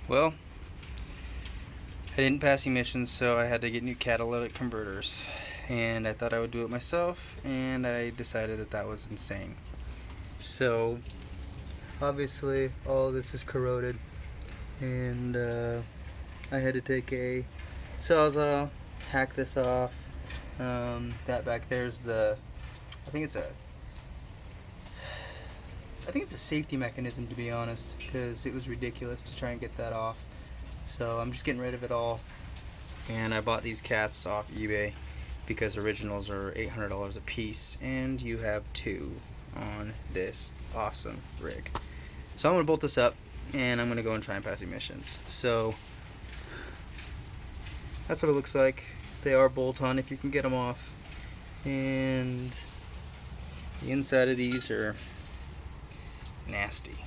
Well, I didn't pass emissions, so I had to get new catalytic converters. And I thought I would do it myself, and I decided that that was insane. So, obviously, all of this is corroded, and I had to take a sawzall, hack this off. That back there's the, I think it's a, I think it's a safety mechanism, to be honest, because it was ridiculous to try and get that off. So I'm just getting rid of it all. And I bought these cats off eBay because originals are $800 a piece, and you have two on this awesome rig. So I'm gonna bolt this up, and I'm gonna go and try and pass emissions. So that's what it looks like. They are bolt on if you can get them off, and the inside of these are nasty.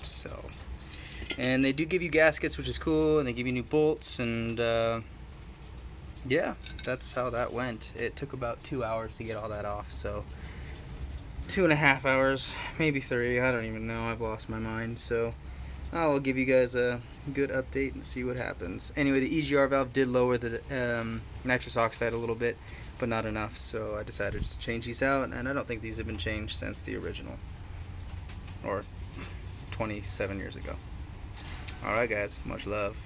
So, and they do give you gaskets, which is cool, and they give you new bolts, and yeah, that's how that went. It took about 2 hours to get all that off, so 2.5 hours, maybe 3, I don't even know, I've lost my mind. So I'll give you guys a good update and see what happens. Anyway, the EGR valve did lower the nitrous oxide a little bit, but not enough, so I decided to change these out, and I don't think these have been changed since the original, or 27 years ago. Alright guys, much love.